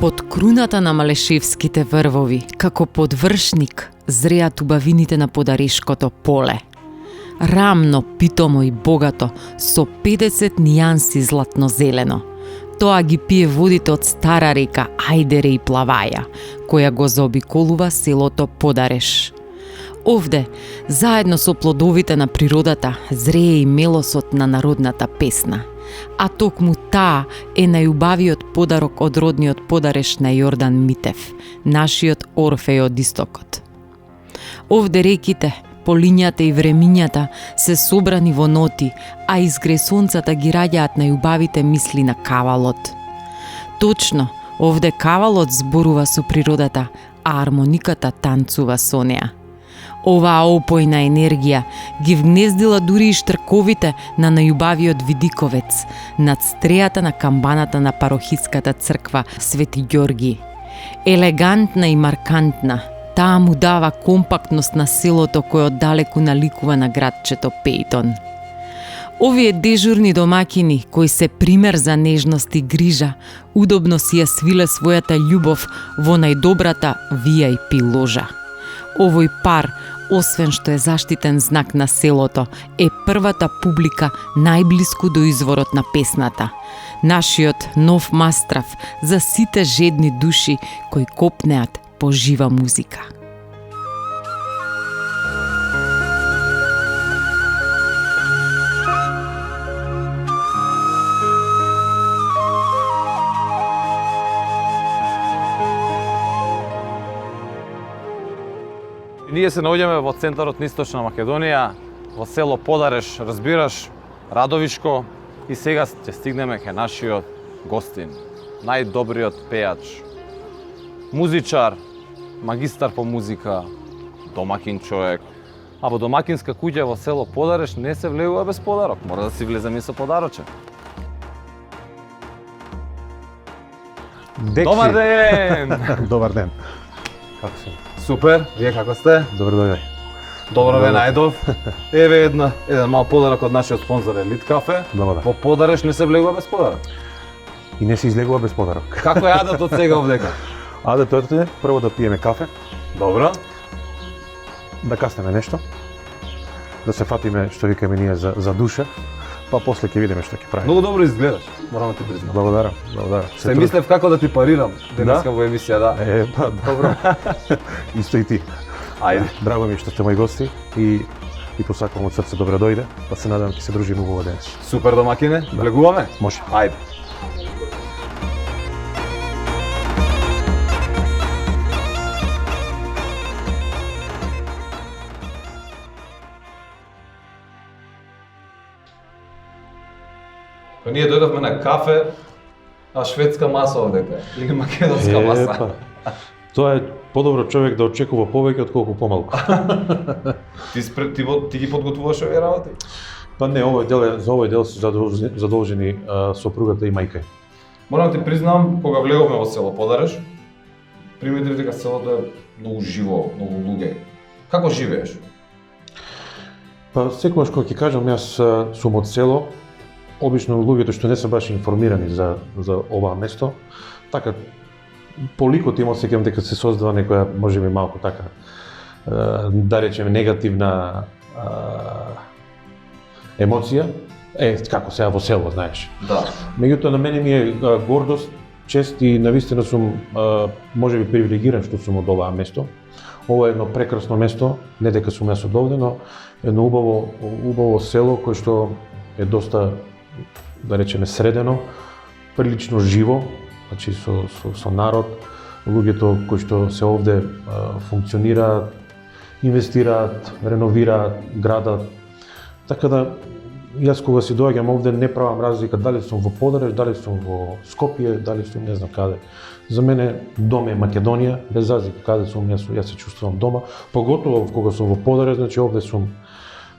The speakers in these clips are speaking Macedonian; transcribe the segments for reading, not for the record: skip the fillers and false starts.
Под круната на Малешевските врвови, како подвршник, зреат убавините на Подарешкото поле. Рамно, питомо и богато, со 50 нијанси златно-зелено. Тоа ги пие водите од стара река Ајдере и Плаваја, која го заобиколува селото Подареш. Овде, заедно со плодовите на природата, зрее и мелосот на народната песна. А токму таа е најубавиот подарок од родниот Подареш на Јордан Митев, нашиот Орфеј од истокот. Овде реките, полињата и времињата се собрани во ноти, а изгре сонцата ги раѓаат најубавите мисли на кавалот. Точно, овде кавалот зборува со природата, а армониката танцува со неа. Оваа опојна енергија ги вгнездила дури и штрковите на најубавиот видиковец над стрејата на камбаната на парохиската црква Свети Ѓорги. Елегантна и маркантна, таа му дава компактност на селото кој оддалеку наликува на градчето Пејтон. Овие дежурни домакини, кои се пример за нежност и грижа, удобно си ја свиле својата љубов во најдобрата VIP ложа. Овој пар, освен што е заштитен знак на селото, е првата публика најблиску до изворот на песната. Нашиот нов мастрав за сите жедни души кои копнеат по жива музика. Ние се наоѓаме во центарот на Источна Македонија, во село Подареш, разбираш, Радовишко, и сега ќе стигнеме кај нашиот гостин, најдобриот пејач, музичар, магистар по музика, домакин човек. А во домакинска куќа во село Подареш не се влегува без подарок, мора да си влеземе со подароче. Добар ден! Добар ден. Како си? Супер, вие како сте? Добро дојде. Добро ве најдов. Еве еден мал подарок од нашиот спонзор Елит Кафе. Добро. Во Подареш не се влегува без подарок. И не се излегува без подарок. Како е адат од сега овдека? Адатот е прво да пиеме кафе, Добро. да каснеме нешто, да се фатиме, што викаме ние, за душа, па после ќе видиме што ќе правиме. Многу добро изгледаш, морам да ти признам. Благодарам. Се мислев како да ти парирам денеска во емисија, да. Па, добро. Исто и ти. Ајде. Драго ми е што сте мои гости и посакувам од срце добро дојде, па се надевам ќе се дружиме убаво денес. Супер домакине, влегуваме? Може. Ајде. Ние дојдовме на кафе, а шведска маса овдека, или македонска маса. Тоа е подобро човек да очекува повеќе отколку помалку. Ти ги подготвуваш овие работи? Па не, за овој дел се задолжени сопругата и мајка. Морам ти признам, кога влеговме во село Подареш, приметив дека селото е многу живо, многу луѓе. Како живееш? Па секогаш кога ќе кажам јас сум од село, обично луѓето што не се баш информирани за оваа место, така по ликот им осеќам дека се создава некоја можеби малку така да речеме негативна емоција, како сега во село, знаеш. Да. Меѓутоа на мене ми е гордост, чест и навистина сум можеби привилегиран што сум од оваа место. Ова е едно прекрасно место, не дека сум јас од овде, но едно убаво село кое што е доста, да речеме, средено, прилично живо, значи со народ, луѓето кои што се овде функционираат, инвестираат, реновираат, градат. Така да јас кога си доаѓам овде не правам разлика дали сум во Подареш, дали сум во Скопје, дали сум не знам каде. За мене дом е Македонија, без разлика каде сум, јас се чувствувам дома, поготово кога сум во Подареш, значи овде сум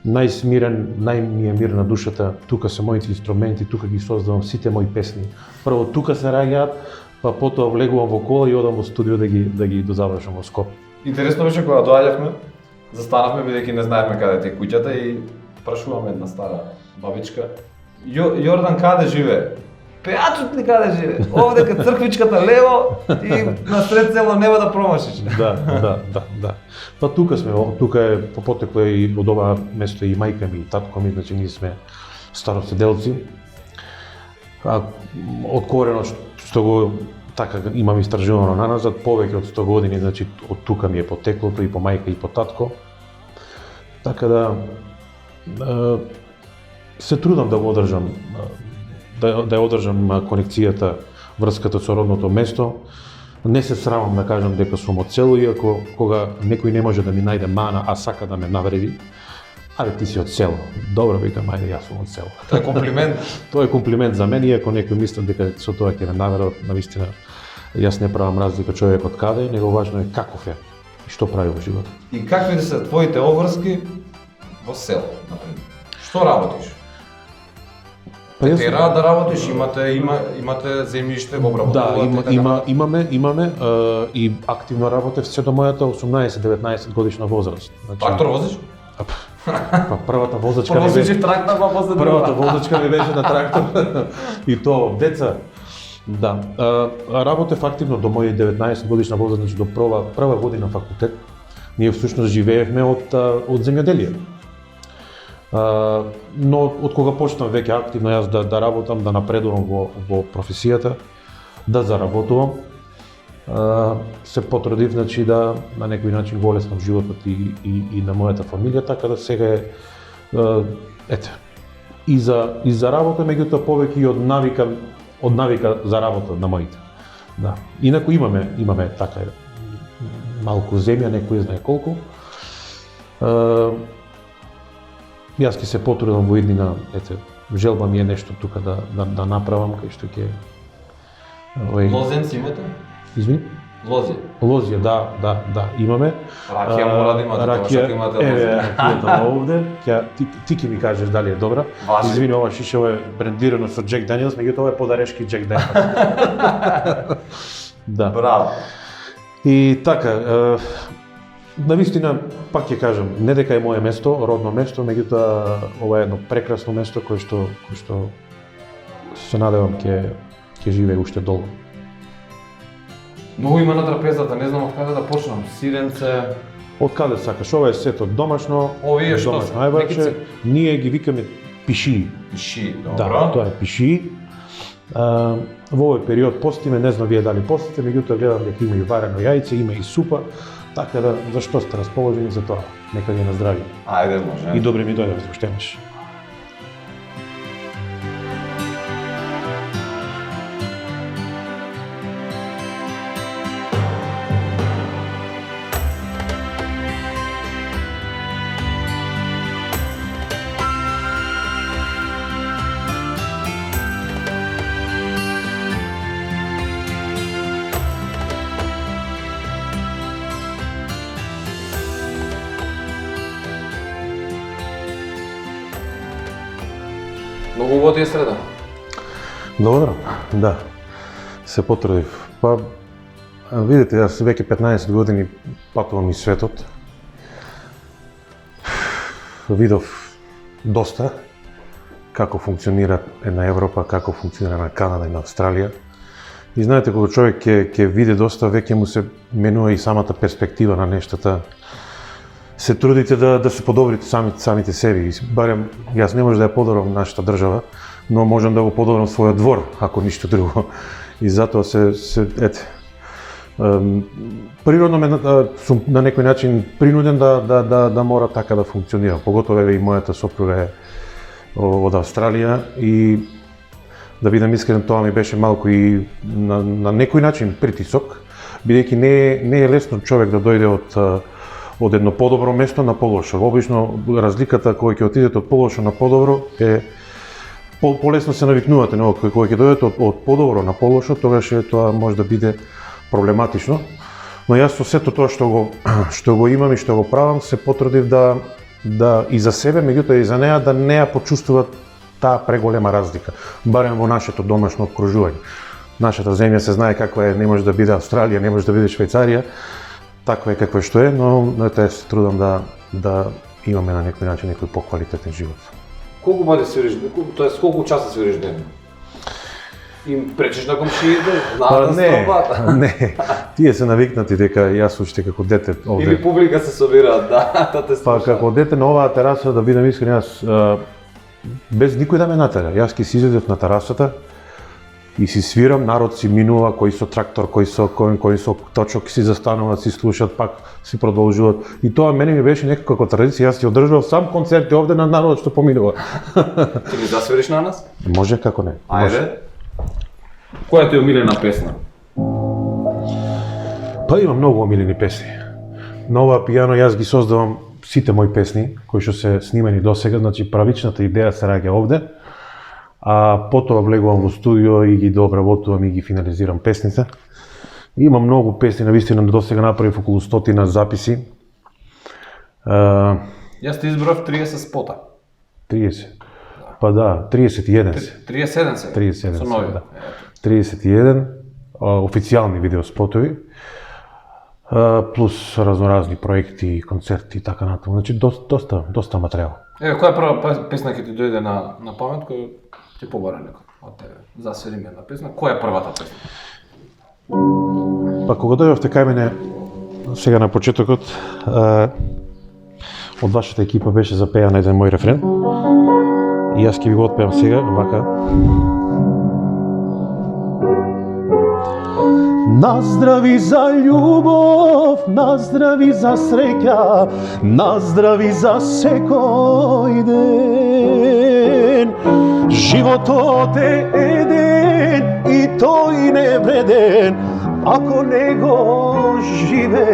најсмирен, најми е мир на душата, тука се моите инструменти, тука ги создавам сите мои песни. Прво тука се раѓаат, па потоа влегувам во кола и одам во студио да ги дозавршам во Скопје. Интересно беше кога доаѓавме, застанавме бидејќи не знаевме каде е куќата и прашуваме една стара бабичка: Јордан каде живее? Пејачот ли каде живе? Овде кај црквичката лево и насред село нема да промашиш. Да. Па тука сме, тука е потекло и од ова место и мајка ми и татко ми, значи ние сме староседелци. А откорено што го така имам истражувано наназад, повеќе од 100 години, значи од тука ми е потеклото и по мајка и по татко. Така да се трудам да го одржам, да ја одржам конекцијата, врската со родното место. Не се срамам да кажам дека сум од село, иако кога некој не може да ми најде мана, а сака да ме навреди, абе ти си од село. Добро, викам, ајде јас сум од село. Тоа е комплимент. Тоа е комплимент за мен, иако некој мисли дека со тоа ќе ме навера, навистина јас не правам разлика човекот каде, него важно е каков е и што прави во животот. И какви се твоите обврски во село, например? Што работиш? Па јас Тера да работиш, имате земјиште во обработувате. Да, имаме и активно работев се до мојата 18-19 годишна возраст. Значи, Трактор возиш? Па првата возачка Прво ми си беше трактор, па после првата друга. возачка ми беше на трактор и тоа од деца. Да, работев активно до моји 19 годишна возраст, значи до прва година факултет. Ние всушност живеевме од земјоделие. Но од кога почнав веќе активно јас да работам, да напредувам во професијата, да заработувам, се потрудив, значи да на некој начин го олеснам животот и на мојата фамилија, така да сега е ете и за работа, меѓутоа повеќе и од навика за работа на моите. Да. Инаку имаме така малку земја, некој знае колку. Јас ќе се потрудам во иднина, ете, желба ми е нешто тука да направам, кај што ќе Лозенци имате? Извини? Лозија, да, имаме. Ракија мора да имате, тоа што имате лозија. Ракијата овде, ти ќе ми кажеш дали е добра. Важи. Извини, ова шишево е брендирано со Джек Даниелс, меѓутоа ова е подарешки Джек Даниелс. Да. Браво. И така, навистина, пак ќе кажам, не дека е моје место, родно место, меѓутоа ова е едно прекрасно место кое што се надевам ќе живее уште долго. Многу има на трапезата, не знам од каде да почнам. Сиренце. Од каде сакаш? Ова е сето домашно. Овие што домашно се? ајваче. Некице? Ние ги викаме пишии. Пиши, Да, добро. тоа е пишии. Во овој период постиме, не знам вие дали постите, меѓутоа гледам дека има и варено јајце, има и супа, така да зашто сте расположени за тоа? Нека ви е на здравје. Ајде, може. И добре ми дојде што имаш. Многу убаво ти е среда. Добро, да. Се потрудив. Па, видите, јас веќе 15 години патувам из светот. Видов доста како функционира една Европа, како функционира на Канада и на Австралија. И знаете, кога човек ќе види доста, веќе му се менува и самата перспектива на нештата. Се трудите да се подобрите самите себе. Барем јас не можам да ја подобрам нашата држава, но можам да го подобрам својот двор, ако ништо друго. И затоа природно сум на некој начин принуден да мора така да функционирам. Поготово и мојата сопруга е од Австралија и да бидам искрен, тоа ми беше малку и на некој начин притисок, бидејќи не е лесно човек да дојде од едно подобро место на полошо. Обично разликата кога ќе отидете од полошо на подобро е полесно се навикнувате, но кога ќе дојдете од подобро на полошо, тогаш тоа може да биде проблематично. Но јас со сето тоа што го имам и што го правам, се потрудив да и за себе, меѓутоа и за неа да не ја почувствуват таа преголема разлика, барем во нашето домашно окружување. Нашата земја се знае каква е, не може да биде Австралија, не може да биде Швајцарија, таква е каква што е, но тоа се трудам да имаме на некој начин некој поквалитетен живот. Колку пати свириш, тоест колку часа свириш дневно? Им пречиш на комшиите, Па знаат да не, стромбат. не. Тие се навикнати дека јас уште како дете овде. Или публика се собираат, да, та те Па слушаат. како дете на оваа тераса, да бидам искрен, јас без никој да ме натера. Јас ќе си излезев на терасата и си свирам, народ си минува, кои со трактор, кои со конј, кои со точок си застануваат, си слушаат, пак си продолжуваат. И тоа мене ми беше некако како традиција, јас си одржував сам концерти овде на народот што поминува. Ќе ми засвириш на нас? Може, како не. Може. Ајде. Која ти е омилена песна? Па има многу омилени песни. На оваа пијано јас ги создавам сите мои песни кои што се снимени досега, значи правичната идеја се раѓа овде, а потоа влегувам во студио и ги дообработувам и ги финализирам песните. Има многу песни, навистина досега направив околу 100 записи. Јас ти избрав 30 спота. 30. Па да, 31 се. 37 сега. 37 Со се, нови. да. 31 официјални видеоспотови, плюс разноразни проекти, концерти и така натаму. Значи доста материјал. Еве, која прва песна ќе ти дојде на памет, која ти побара некој од тебе? Засвири ми една песна. Која е првата песна? Па кога дојдовте кај мене сега на почетокот, од вашата екипа беше запеан еден мој рефрен. И јас ќе ви го отпеам сега, вака. Наздрави за љубов, наздрави за среќа, наздрави за секој ден. Животот е еден и тој не вреден, ако не го живееш.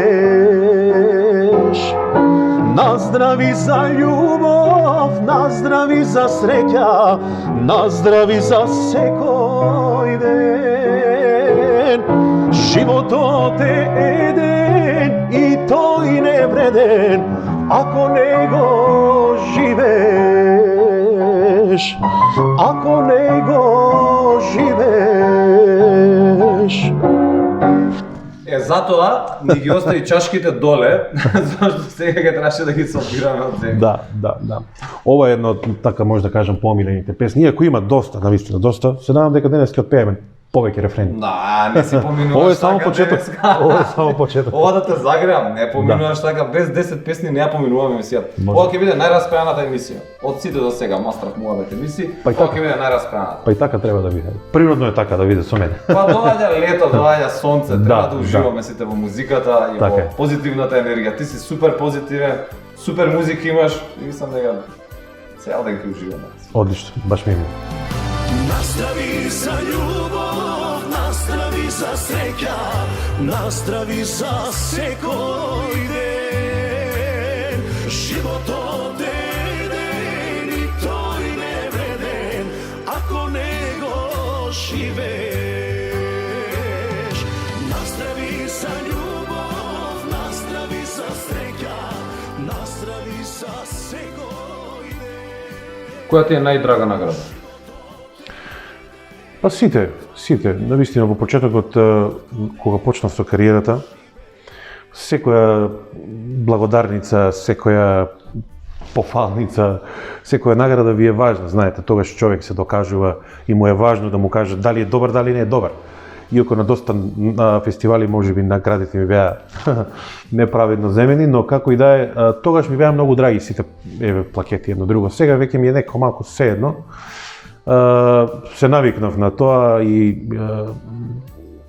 Наздрави за љубов, наздрави за среќа, наздрави за секој ден. Животот е еден и тој не вреден, ако не го живееш. Ако не го живееш. Затоа ни ги остави чашките доле, зашто сега ќе требаше да ги собираме од земја. Да. Ова е едно, така може да кажам, помилените песни. Иако има доста, навистина доста, се надам дека денес ќе отпееме повеќе рефрени. Да, не си поминуваш Ова е само така почеток. денеска. Ова е само почеток. Ова да те загреам, не поминуваш така, без 10 песни не ја поминуваме емисијата. Може. Ова ќе биде најраспеаната емисија. Од сите до сега, Мастрав Муабет емисии, Па и ова така. ќе биде најраспеаната. Па и така треба да биде. Природно е така да биде со мене. Па доаѓа лето, доаѓа сонце, треба да Да, уживаме сите во музиката и Така во е. позитивната енергија. Ти си супер позитивен, супер музика имаш и мислам дека цел ден ќе уживаме. Одлично, баш ми е. Nastavi za ljubav, nastavi za sreća, nastavi za sekoj den. Život odeden i toj nevreden, ako nego živeš. Nastavi za ljubav, nastavi za sreća, nastavi za sekoj den. Која ти е најдрага награда? Па сите, навистина во почетокот кога почнав со кариерата, секоја благодарница, секоја пофалница, секоја награда ви е важна, знаете, тогаш човек се докажува и му е важно да му каже дали е добар, дали не е добар. Иако на доста фестивали можеби наградите ми беа неправедно земени, но како и да е, тогаш ми беа многу драги сите плакети едно друго. Сега веќе ми е некако малку сеедно. Се навикнав на тоа и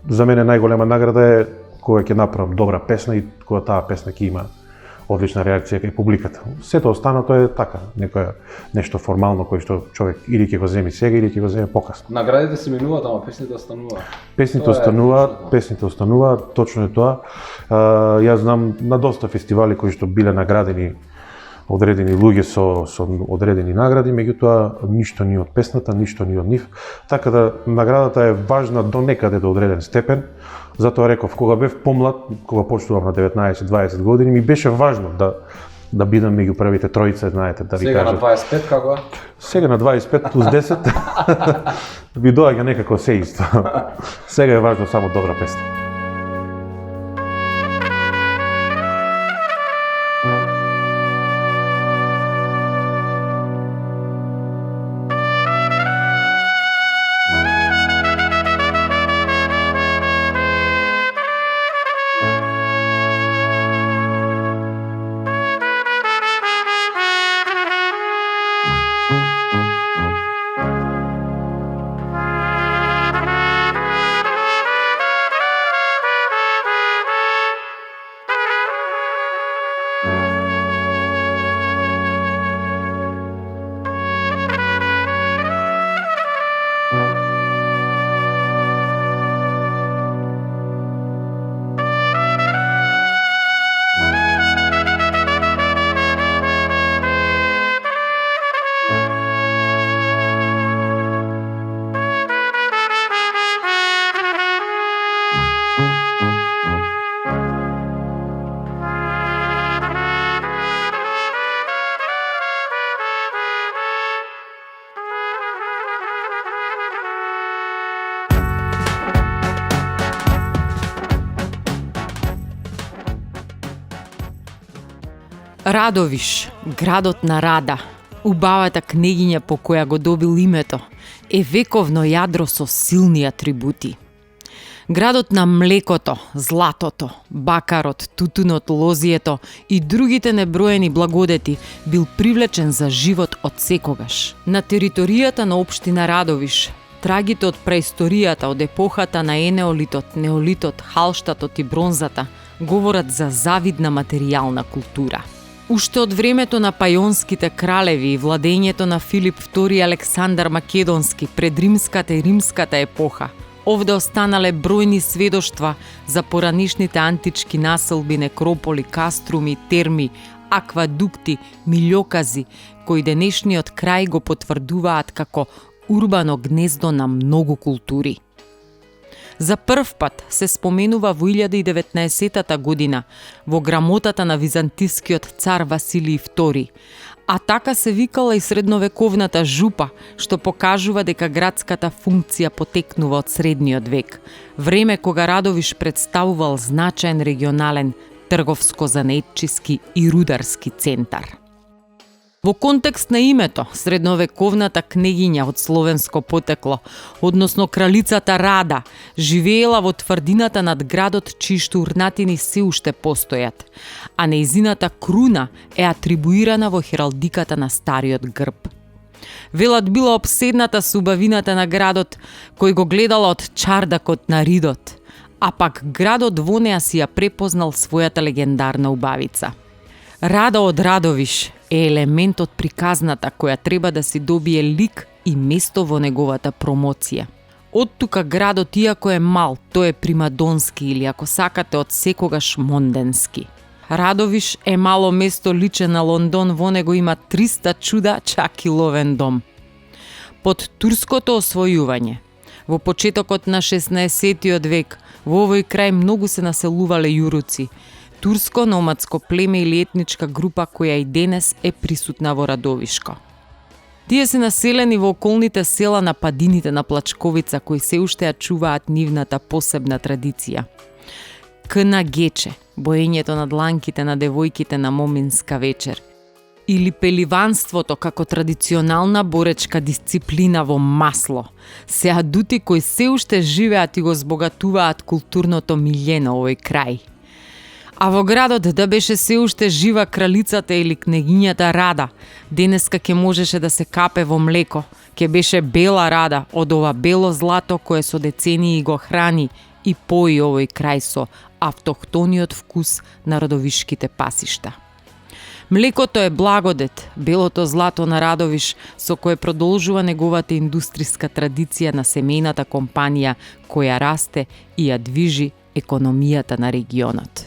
за мене најголема награда е кога ќе направам добра песна и кога таа песна ќе има одлична реакција кај публиката. Сето останато е така, нешто формално кој што човек или ќе го земи сега или ќе го земи покасно. Наградите се минуваат, ама песните остануваат. Песните Тоа е остануваат, точно. песните остануваат, точно е тоа. Јас знам на доста фестивали кои што биле наградени одредени луѓе со одредени награди, меѓутоа ништо ни од песната, ништо ни од нив. Така да наградата е важна до некаде до одреден степен. Затоа реков, кога бев помлад, кога почнувам на 19-20 години, ми беше важно да бидам меѓу првите тројца, знаете, да ви Сега на кажам. 25 како е? Сега на 25 плюс 10 ви доаѓа некако се исто. Сега е важно само добра песна. Радовиш, градот на Рада, убавата кнегиња по која го добил името, е вековно јадро со силни атрибути. Градот на млекото, златото, бакарот, тутунот, лозието и другите неброени благодети бил привлечен за живот од секогаш. На територијата на општина Радовиш, трагите од преисторијата, од епохата на енеолитот, неолитот, халштатот и бронзата говорат за завидна материјална култура. Уште од времето на пајонските кралеви и владењето на Филип II и Александар Македонски пред римската и римската епоха, овде останале бројни сведоштва за поранишните антички населби, некрополи, каструми, терми, аквадукти, милјокази, кои денешниот крај го потврдуваат како урбано гнездо на многу култури. За прв пат се споменува во 1019 година во грамотата на византискиот цар Василий II, а така се викала и средновековната жупа, што покажува дека градската функција потекнува од средниот век, време кога Радовиш представувал значаен регионален трговско-занетчиски и рударски центар. Во контекст на името, средновековната кнегиња од словенско потекло, односно кралицата Рада, живеела во тврдината над градот чиишто урнатини се уште постојат, а нејзината круна е атрибуирана во хералдиката на стариот грб. Велат била обседната со убавината на градот, кој го гледала од чардакот на ридот, а пак градот во неа си ја препознал својата легендарна убавица. Рада од Радовиш е елемент од приказната која треба да си добие лик и место во неговата промоција. Од тука градот, иако е мал, тој е примадонски или, ако сакате, од секогаш монденски. Радовиш е мало место личе на Лондон, во него има 300 чуда, чак и ловен дом. Под турското освојување, во почетокот на 16 век, во овој крај многу се населувале јуруци, турско номадско племе или етничка група која и денес е присутна во Радовишко. Тие се населени во околните села на падините на Плачковица, кои се уште ја чуваат нивната посебна традиција. Кна гече, боењето на дланките на девојките на моминска вечер, или пеливанството како традиционална боречка дисциплина во масло, се адути кои се уште живеат и го збогатуваат културното милје на овој крај. А во градот да беше се уште жива кралицата или кнегињата Рада, денеска ќе можеше да се капе во млеко, ќе беше бела Рада од ова бело злато кое со децении го храни и пои овој крај со автохтониот вкус на радовишките пасишта. Млекото е благодет, белото злато на Радовиш, со кое продолжува неговата индустријска традиција на семејната компанија која расте и ја движи економијата на регионот.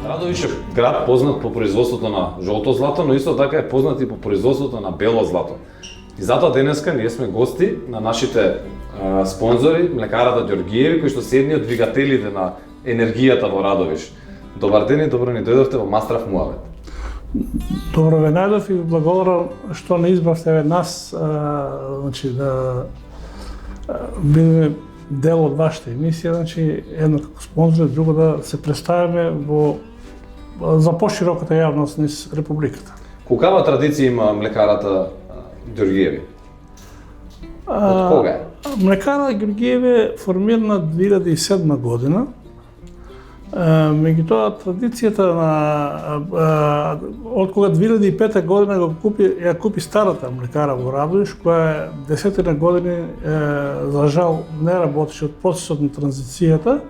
Радовиш е град познат по производството на жолто злато, но исто така е познат и по производството на бело злато. И затоа денеска ние сме гости на нашите спонзори, млекарата Ѓоргиеви, кои што се едни од двигателите на енергијата во Радовиш. Добар ден и добро ни дојдовте во Мастрав Муавет. Добро ве најдов и благодарам што не избравте нас, значи да бидеме дел од вашата емисија, значи едно како спонзор, друго да се представиме за пошироката јавност низ републиката. Колкава традиција има млекарата Ѓоргиеви? Од кога е? Млекара Ѓоргиеви е формирана 2007 година. Меѓутоа традицијата од кога 2005 година ја купи старата млекара во Радовиш, која е 10 години за жал не работеше од процесот на транзицијата,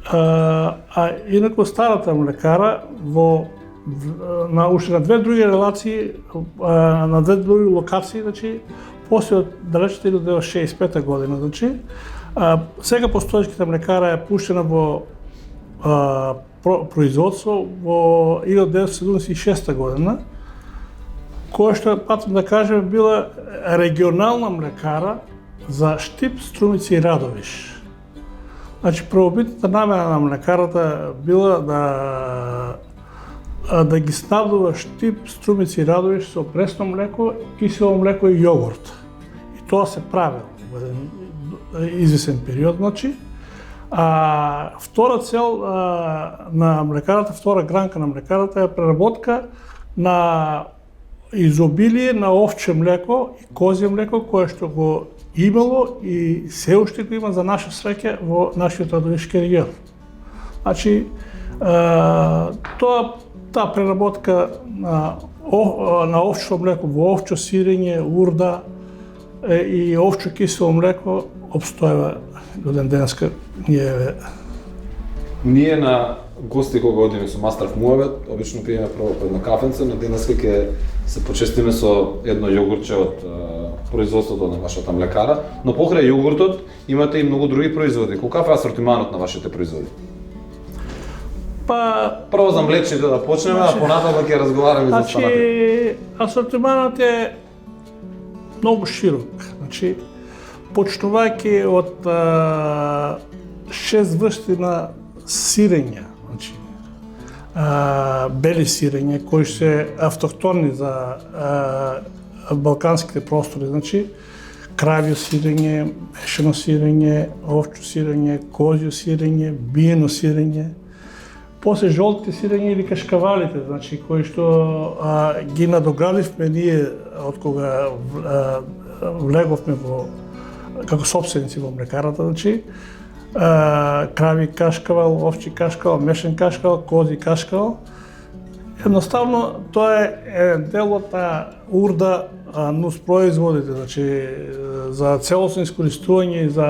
а инаку старата млекара уште на две други релации, на две други локации, значи после од далечната 1965 година, значи сега постоечката млекара е пуштена во производство во 1976 година, која што, патам да кажем, била регионална млекара за Штип, Струмица и Радовиш. Значи, првобитната намера на млекарата била да ги снабдува Штип, Струмица и Радовиш со пресно млеко, кисело млеко и јогурт. И тоа се правило во еден извесен период, значи. Втора цел на млекарата, втора гранка на млекарата е преработка на изобилие на овче млеко и козје млеко, кое што го имало и се уште го има за наша среќа во нашиот Радовишки регион. Значи, таа преработка на овчо млеко во овчо сирење, урда и овчо кисело млеко обстојава до ден денеска. Ние на гости кога одиме со Мастрав Муавет, обично пиеме прво по една кафенца, на денеска ќе се почестиме со едно јогурче од производството на вашата млекара, но покрај јогуртот имате и многу други производи. Колкав е асортиманот на вашите производи? Прво за млечните да почнеме, а понатаму ќе разговараме за останатите. Асортиманот е многу широк. Значи, почнувајќи од 6 врсти на сирења, значи, бели сирења кои се автохтонни за балканските простори, значи кравје сирење, мешано сирење, овчо сирење, козјо сирење, биено сирење. После жолтите сирење или кашкавалите, значи кои што ги надоградивме ние од кога влеговме како собственици во млекарата, значи крави кашкавал, овчи кашкавал, мешен кашкавал, кози кашкавал. Едноставно тоа е еден дел од таа урда нус производите, значи за целосно искористување и за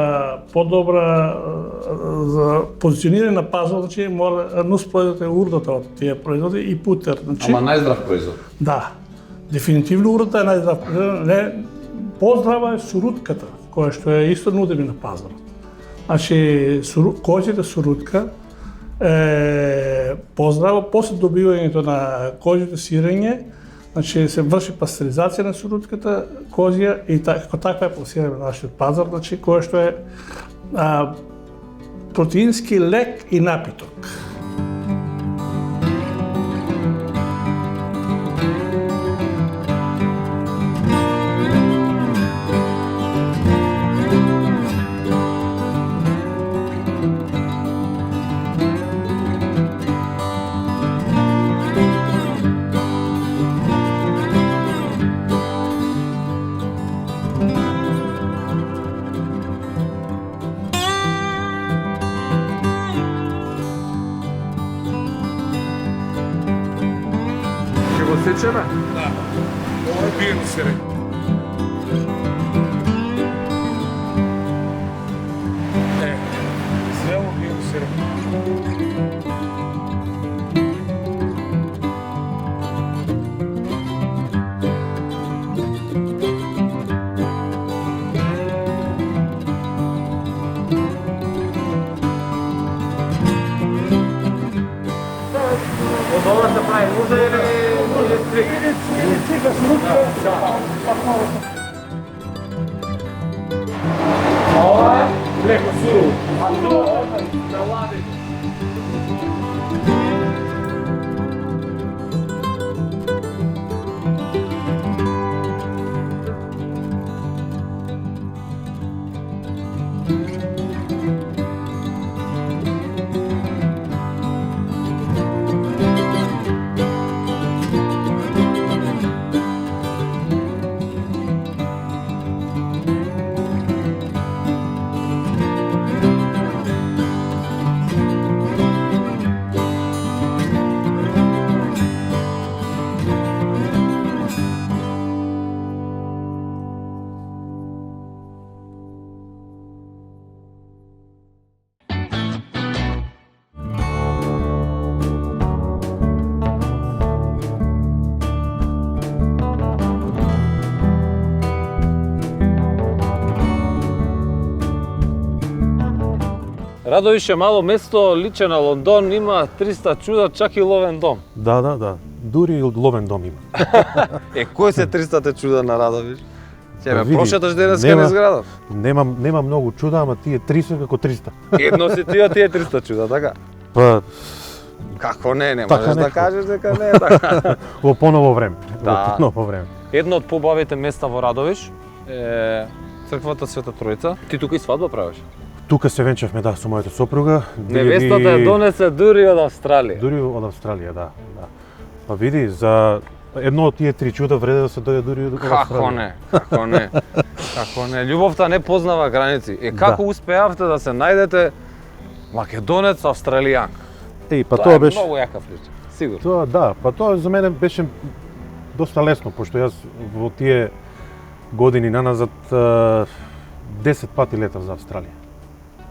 подобра за позиционирање на пазар, значи мора нус производите урдата од тие производи и путер, значи. Ама најздрав производ. Да. Дефинитивно урдата е најздрав производ. Поздрава е сурутката, која што е исто нудиме на пазарот. Значи козјата сурутка е поздрава, после добивањето на козјото сирење, значи се врши пастеризација на сурутката козја и како таква е пласирана на нашиот пазар, значи која што е протеински лек и напиток. Сечеме? Да. Ова е биено сирење. Зрело биено сирење. Од ова се прави луза или ова е леко сурово, а тоа е на лади. Радовиш е мало место, личе на Лондон, има 300 чуда, чак и ловен дом. Да. Дури и ловен дом има. Кои се 300 чуда на Радовиш? Ќе Па ме види, прошеташ денеска нема- низ градот. Нема многу чуда, ама тие 3 се како 300. Едно си ти, а тие 300 чуда, така? Па Како не Така можеш да некако. кажеш дека не е така. во поново време. Да. Во поново време. Едно од побавите места во Радовиш е црквата Света Тројца. Ти тука и свадба правиш? Тука се венчавме да со мојата сопруга. Невестата ја донесе дури од Австралија. Дури од Австралија, да. Па види, за едно од тие 3 чуда вреде да се дојде дури од Австралија. Како не? Како не? Како не? Љубовта не познава граници. Како Да. успеавте да се најдете македонец австралијан? Па Тоа тоа е беше многу јака прича. Сигурно. Тоа да, па тоа за мене беше доста лесно, пошто јас во тие години наназад 10 пати летав за Австралија,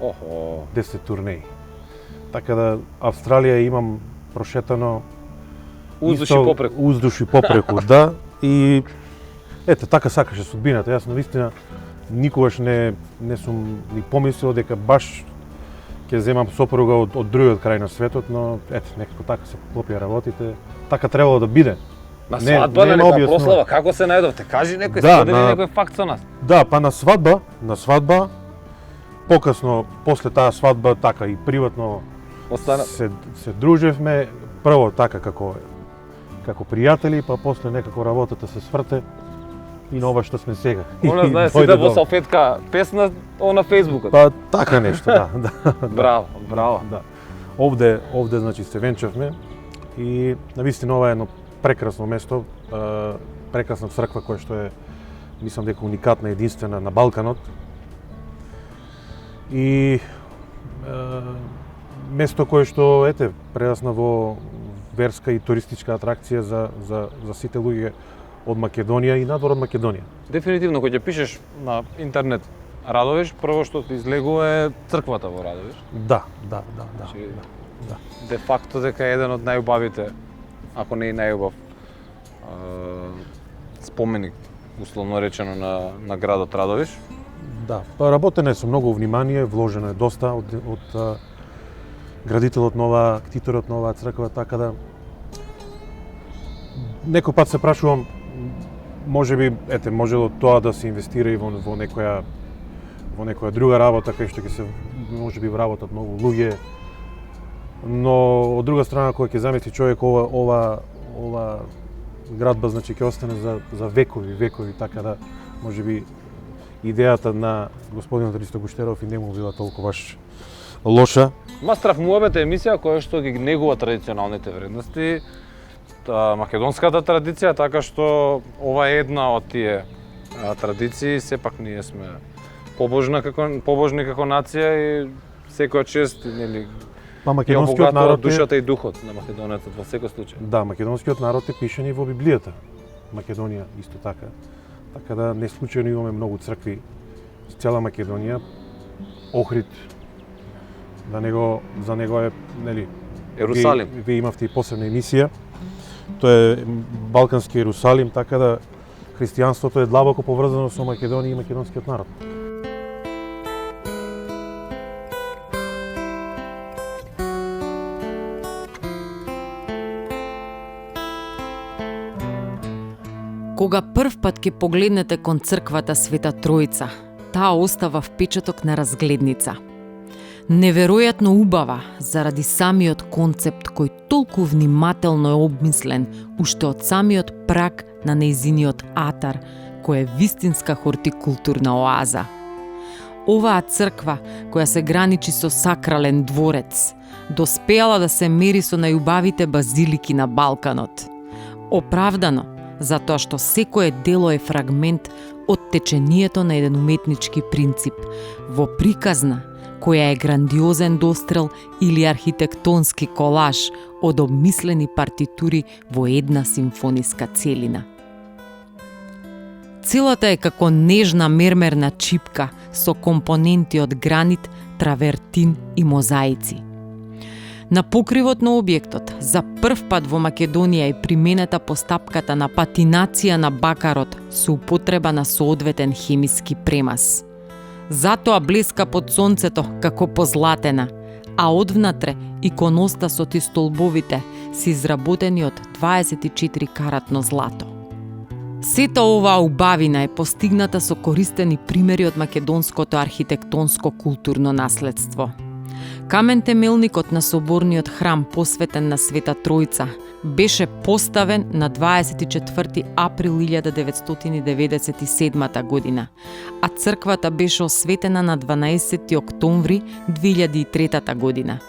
Охо. 10 турнеи. Така да Австралија имам прошетано Уздуш и исто попреку. Уздуш и попреку, да. И ете, така сакаше судбината. Јас навистина никогаш не сум ни помислил дека баш ќе земам сопруга од другиот крај на светот, но ете, некако така се поклопија работите. Така требало да биде. На Не- свадба, нема нели, па објаснување. прослава, како се најдовте? Кажи некој, Да, сподели на- некој факт со нас. Да, па на свадба, покасно после таа свадба така и приватно Остана се дружевме, прво така како пријатели, па после некако работата се сврте и на ова што сме сега. Она И знае дојде сите во до- салфетка песна на Фејсбукот. Па така нешто, да, да. Браво, браво. Да. Овде значи се венчавме и навистина ова е едно прекрасно место, прекрасна црква која што е мислам дека уникатна, единствена на Балканот. И место кое што ете прерасна во верска и туристичка атракција за сите луѓе од Македонија и надвор од Македонија. Дефинитивно, кога ќе пишеш на интернет Радовиш, прво што ти излегува е црквата во Радовиш. Да. Значи, де факто дека е еден од најубавите, ако не и најубав споменик, условно речено, на градот Радовиш. Да, па работено е со многу внимание, вложено е доста од градителот на оваа, ктиторот на оваа црква, така да некој пат се прашувам, можеби можело тоа да се инвестира и во некоја друга работа кај што ќе се можеби вработат многу луѓе. Но од друга страна кога ќе замисли човек ова градба значи ќе остане за векови, така да можеби идејата на господинот Ристо Гуштеров и не му била толку баш лоша. Мастрав Муабет е емисија која што ги негува традиционалните вредности, македонската традиција, така што ова е една од тие традиции, сепак ние сме побожни како нација и секоја чест, нели, Па ја македонскиот обогатува народ душата и духот на македонецот во секој случај. Да, македонскиот народ е пишан и во Библијата. Македонија исто така. Така да не случајно имаме многу цркви из цела Македонија. Охрид за него е, нели, Ерусалим. вие имавте и посебна емисија. Тоа е Балкански Ерусалим, така да христијанството е длабоко поврзано со Македонија и македонскиот народ. Кога прв пат ќе погледнете кон црквата Света Тројца, таа остава впечаток на разгледница. Неверојатно убава заради самиот концепт кој толку внимателно е обмислен уште од самиот праг на нејзиниот атар, кој е вистинска хортикултурна оаза. Оваа црква, која се граничи со сакрален дворец, доспеала да се мери со најубавите базилики на Балканот. Оправдано, затоа што секое дело е фрагмент од течението на еден уметнички принцип, во приказна, која е грандиозен дострел или архитектонски колаж од обмислени партитури во една симфониска целина. Целата е како нежна мермерна чипка со компоненти од гранит, травертин и мозаици. На покривот на објектот, за прв пат во Македонија е применета постапката на патинација на бакарот со употреба на соодветен хемиски премаз. Затоа блеска под сонцето како позлатена, а одвнатре иконостасот и столбовите се изработени од 24 каратно злато. Сета оваа убавина е постигната со користени примери од македонското архитектонско културно наследство. Камен темелникот на соборниот храм посветен на Света Тројца беше поставен на 24 април 1997 година, а црквата беше осветена на 12 октомври 2003 година.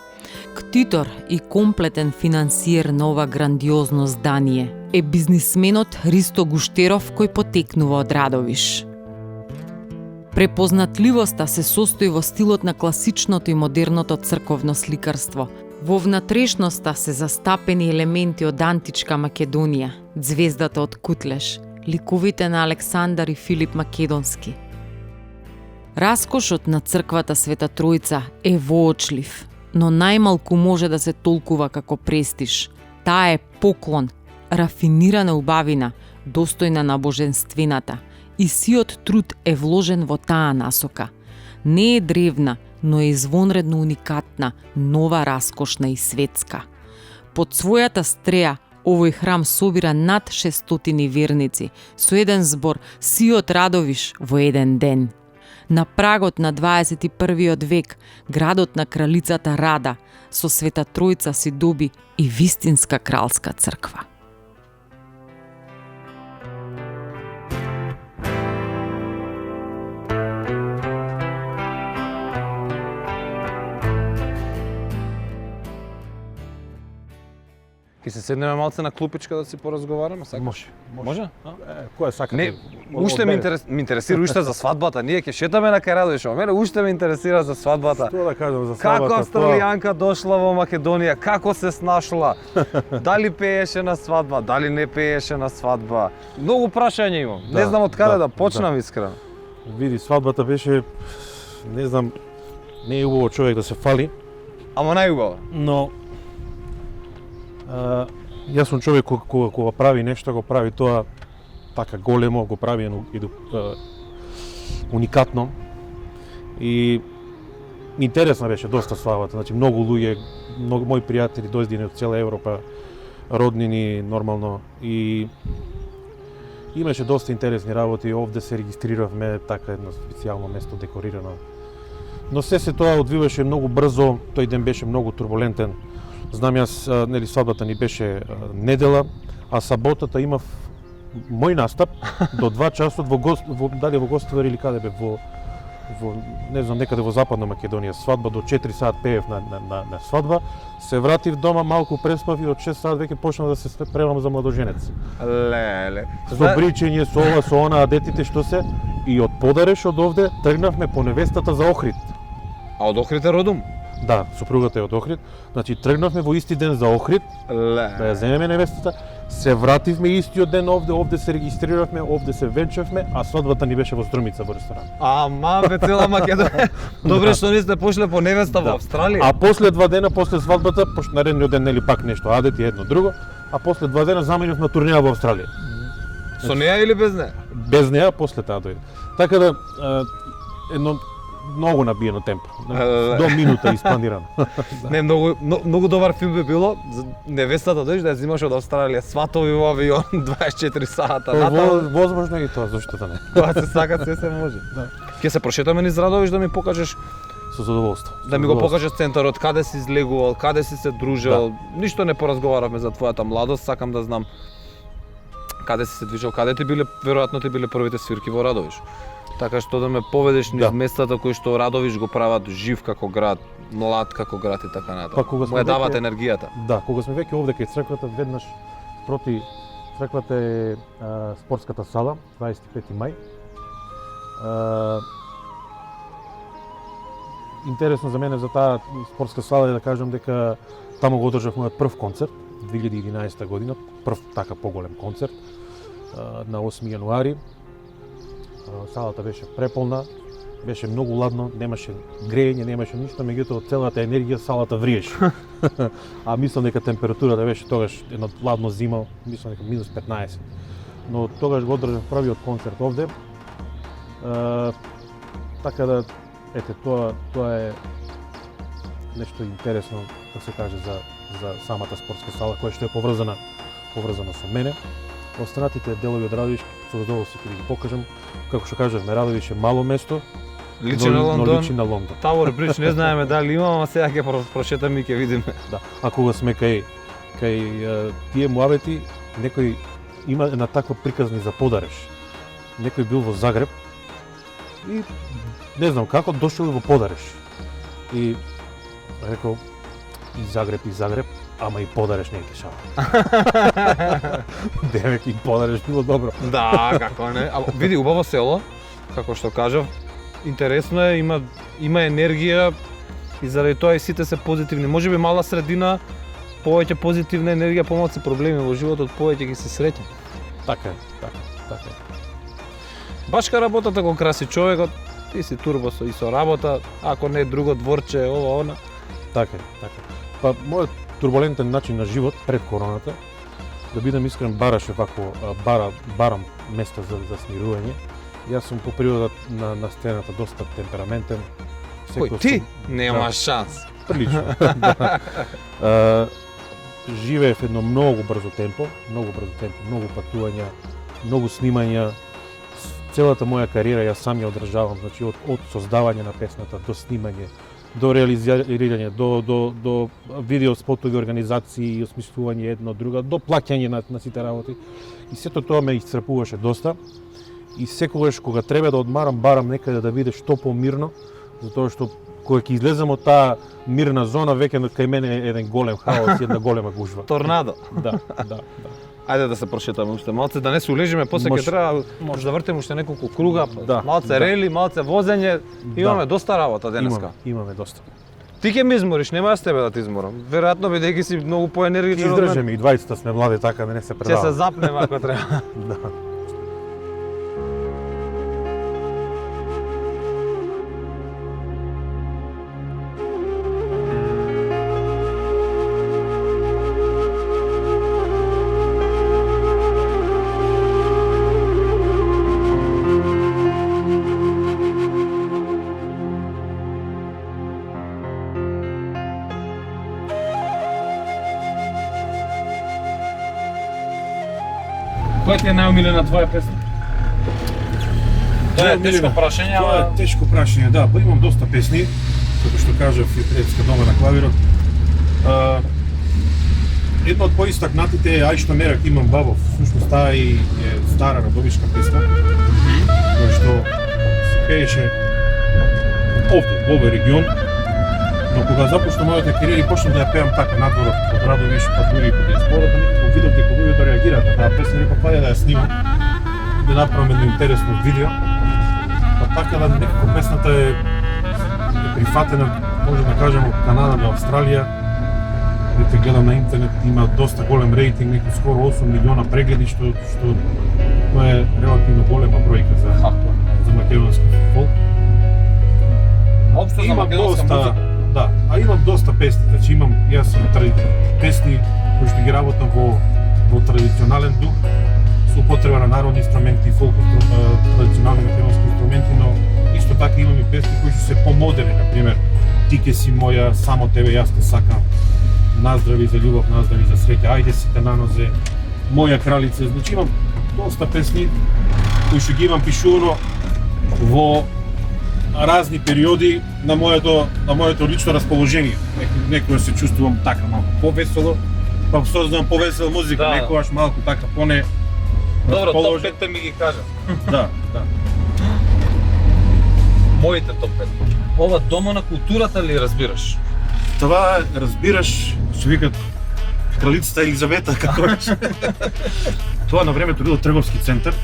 Ктитор и комплетен финансиер на ова грандиозно здание е бизнисменот Христо Гуштеров, кој потекнува од Радовиш. Препознатливоста се состои во стилот на класичното и модерното црковно сликарство. Во внатрешноста се застапени елементи од античка Македонија, ѕвездата од Кутлеш, ликовите на Александар и Филип Македонски. Раскошот на црквата Света Тројца е воочлив, но најмалку може да се толкува како престиж. Таа е поклон, рафинирана убавина, достојна на боженствената, и сиот труд е вложен во таа насока. Не е древна, но е извонредно уникатна, нова, раскошна и светска. Под својата стреја, овој храм собира над 600 верници, со еден збор сиот Радовиш во еден ден. На прагот на 21 век, градот на кралицата Рада, со Света Тројца си доби и вистинска кралска црква. Ке се седнеме малце на клупичка да си поразговараме, сакаш? Може. А? Која сака? Не, уште ме интересира уште за свадбата. Ние ќе шетаме на кај Радовиш, а мене уште ме интересира за свадбата. Што да кажам за Како свадбата? австралијанка дошла во Македонија, како се снашла, дали пееше на свадба, дали не пееше на свадба. Многу прашања имам, не знам од каде да почнам искрено. Види, свадбата беше, не знам, не е убаво човек да се фали, Ама најубаво. но јас сум човек кога прави нешто, го прави тоа така големо, го прави уникатно. И интересна беше доста свадбата, значи многу луѓе, многу мои пријатели дојдени од цела Европа, роднини нормално, и имаше доста интересни работи. Овде се регистриравме, така едно специјално место декорирано. Но се тоа одвиваше многу брзо, тој ден беше многу турбулентен. Знам јас, нели, свадбата ни беше недела, а саботата имав мој настап до 2 часот дали во Гостивар или каде бе, во не знам, некаде во Западна Македонија. Свадба до 4 саат пеев на свадба, се вратив дома, малку преспав и од 6 саат веќе почнав да се спремам за младоженец. Леле. Со бричење, со ова, со она, а детите што се, и од Подареш од овде тргнавме по невестата за Охрид. А од Охрид е родум? Да, супругата е од Охрид. Значи тргнавме во исти ден за Охрид, да ја земеме невестата, се вративме истиот ден овде се регистриравме, овде се венчавме, а свадбата ни беше во Струмица во ресторан. Ама бе, цела Македонија. Добре што не сте пошле по невеста во Австралија. А после 2 дена после свадбата, пошто наредниот ден нели пак нешто адет и едно друго, а после 2 дена заменив на турнеја во Австралија. Со неа или без неа? Без неа после таа дојде. Така да едно многу набиено темпо. До минута испланирано. Не, многу добар филм би било за невестата дојде да ја взимаш од Австралија, сватови во авион 24 сата. Возможно е и тоа, зошто да не. Кога се сака, се може. Да. Ќе се прошетаме низ Радовиш да ми покажеш, Со задоволство. да ми го покажеш центарот, каде си излегувал, каде си се дружел. Ништо не поразговаравме за твојата младост, сакам да знам каде си се движел, каде ти биле, веројатно ти биле првите свирки во Радовиш. Така што да ме поведеш низ местата кои што Радовиш го прават жив како град, млад како град и така натаму. Па кога сме му ја дават веќе- енергијата. Да, кога сме веќе овде кај црквата, веднаш проти црквата е спортската сала, 25 мај. Интересно за мене за таа спортска сала е да кажам дека таму го одржав мојот прв концерт 2011 година, прв така поголем концерт на 8 јануари. Салата беше преполна, беше многу ладно, немаше грејење, немаше ништо, меѓутоа од целата енергија салата вриеше. А мислам дека температурата беше тогаш едно ладно зима, мислам дека минус 15. Но тогаш го одржав првиот концерт овде. Така да, ете, тоа е нешто интересно да се каже за самата спортска сала, која што е поврзана со мене. останатите делови од Радовиш со задоволство ќе ви ги покажам. Како што кажавме, Радовиш е мало место, Личи на но Лондон. личи на Лондон. Тавор Бридж не знаеме дали имаме, а сега ќе прошетаме и ќе видиме. Да. А кога сме кај тие муабети, некој има една таква приказни за Подареш. Некој бил во Загреб и не знам како дошол во Подареш. И рекол и Загреб, ама и Подареш не е кешава. Демек и Подареш било добро. Да, како не. А види убаво село, како што кажав, интересно е, има енергија и заради тоа и сите се позитивни. Можеби мала средина, повеќе позитивна енергија, помалку проблеми во животот, повеќе ги се среќа. Така е, така е. Башка работата го краси човекот, ти си турбо и со работа, ако не друго дворче, ова, она. Така е. Па мојот турбулентен начин на живот пред короната, да бидам искрен, бараше вако барам места за смирување. Јас сум по природата на сцената доста темпераментен. Кој ти? Нема шанс. Прилично. Живеев едно многу брзо темпо, многу патувања, многу снимања. Целата моја кариера јас сам ја одржавам, значи од создавање на песната до снимање, до реализирање, до видео спотови, организации, осмислување едно друго, до плаќање на сите работи. И сето тоа ме исцрпуваше доста. И секогаш кога треба да одмарам, барам некаде да биде што помирно, затоа што кога ќе излезам од таа мирна зона, веќе кај мене е еден голем хаос и една голема гужва. Торнадо. Да. Ајде да се прошетаме уште малце, да не се улежиме, после ќе треба да вртиме уште неколку круга, малце рели, малце возење, имаме доста работа денеска. Имаме доста. Ти ќе ми измориш, нема јас тебе да те изморам. Веројатно бидејќи си многу поенергичен од мене. Издржаме и двајцата сме млади, така да не се Ќе предаваме. се запнеме ако треба. Да. Која ти е најомилена твоја песна? Тоа е тешко прашање, Тоа е тешко прашање, да, па имам доста песни, како што кажав и предска дома на клавирот. Една од поистакнатите е Ај што мерак имам бабов, всушност таа е стара радовишка песна, која што се пееше овде, во овој регион, но кога започна мојата кариера и почнав да ја пеам така надвор од Радовиш, па дури и по диаспората, некако видов дека луѓето реагираат на таа песна, реков па да ја снимам, да направам едно интересно видео. Па така да некако песната е прифатена, може да кажем, од Канада до Австралија. Дете гледам на интернет, има доста голем рейтинг, некој скоро 8 милиона прегледи, што тоа е релативно голема бројка за македонски фолк. Општо за Имам македонска доста, музика. да, а имам доста песни, значи јас сум песни кои што ги работам во традиционален дух, со употреба на народни инструменти, фолк, традиционални македонски инструменти, но исто така имам и песни кои што се помодерни, например, Ти ке си моја, Само тебе јас те сакам, Наздрави за љубов, наздрави за среќа, Ајде си те на нозе, Моја кралица, значи имам доста песни кои што ги имам пишувано во разни периоди на моето лично расположение. Некогаш се чувствувам така малку повесело, па создавам повесела музика, Да. некогаш малку така поне Добро, топ расположен. 5 ми ги кажа. Да. Моите топ 5. Ова дома на културата ли разбираш? Това разбираш, се викат кралицата Елизавета, како рече. Тоа на времето било трговски центар,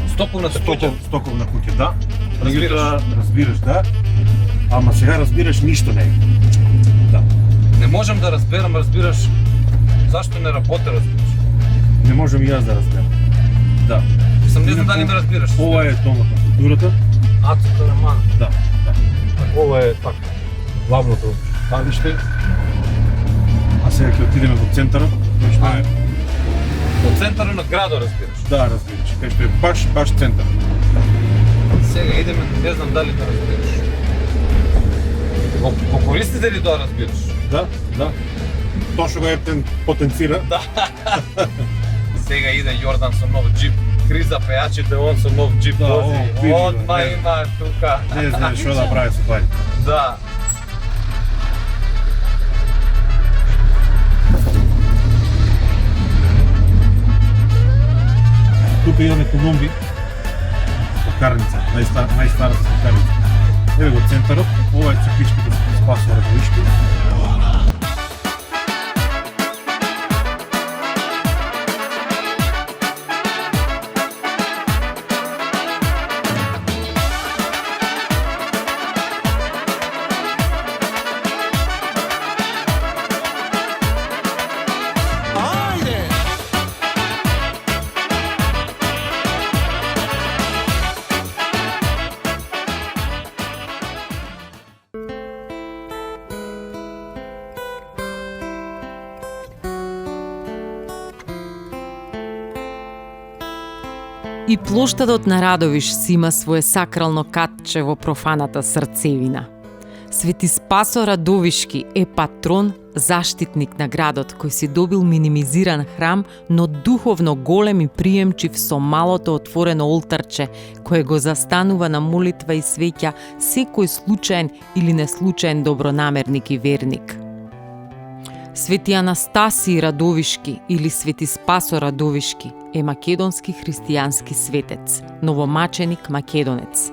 Стоковната куќа. стоковна куќа, да. Разбираш. Меѓутоа, разбираш, да. Ама сега разбираш ништо не е. Да. Не можам да разбираш зашто не работи, разбираш. Не можам и јас да разберам. Да. Сам не знам дали ме разбираш. Ова е домот на културата. Ацо Караман. Да. Ова е така главното ставиште. А сега ќе отидеме во центарот, кој што е Од центарот на градот, разбираш. да, разбираш, кај што е баш центар. Сега идеме, не знам дали ме разбираш. Го користите ли тоа, разбираш? Да. Тоа што го Ептен потенцира. Сега иде Јордан со нов джип. Криза пејачите, он со нов джип вози. Одма има тука. Не знае што да прави со пари. Да. Тука имаме Колумби, пекарница, најстарата пекарница. Еве го центарот, ова е црквичката Спасо Радовишки. И плоштадот на Радовиш си има свое сакрално катче во профаната срцевина. Свети Спасо Радовишки е патрон, заштитник на градот, кој си добил минимизиран храм, но духовно голем и приемчив со малото отворено олтарче, кое го застанува на молитва и свеќа секој случаен или неслучаен добронамерник и верник. Свети Анастасий Радовишки или Свети Спасо Радовишки е македонски христијански светец, новомаченик македонец.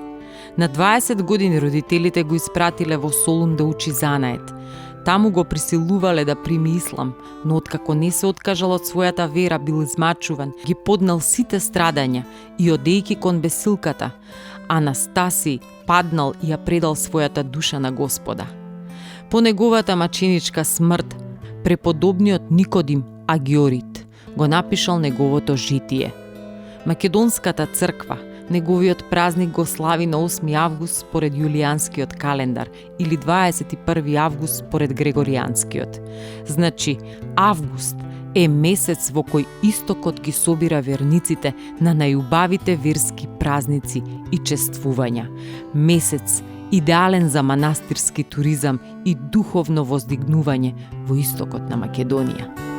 На 20 години родителите го испратиле во Солун да учи занает. Таму го присилувале да прими ислам, но откако не се откажал од својата вера, бил измачуван, ги поднал сите страдања и одејќи кон бесилката, Анастасий паднал и ја предал својата душа на Господа. По неговата маченичка смрт, преподобниот Никодим Агиорит го напишал неговото житие. Македонската црква неговиот празник го слави на 8 август според јулијанскиот календар или 21 август според грегоријанскиот. Значи, август е месец во кој истокот ги собира верниците на најубавите верски празници и чествувања. Месец идеален за манастирски туризам и духовно воздигнување во истокот на Македонија.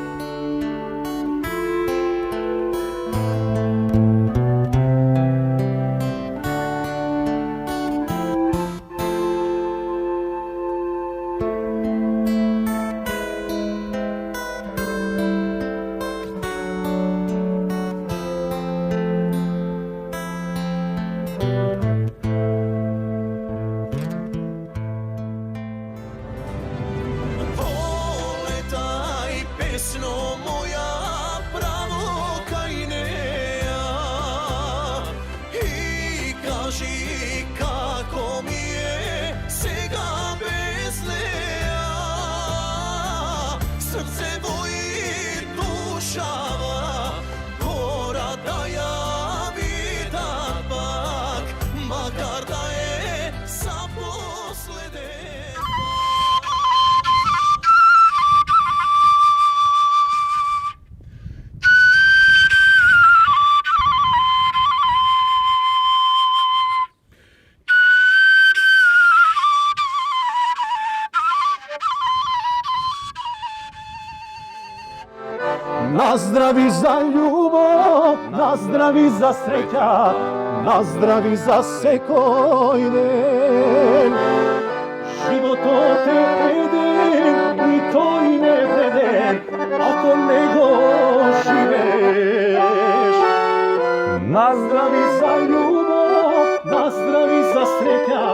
Nazdрави за љубов, наздрави за среќа, наздрави за секој ден. Животот е еден и тој не вреден, ако не го живееш. Наздрави за љубов, наздрави за среќа,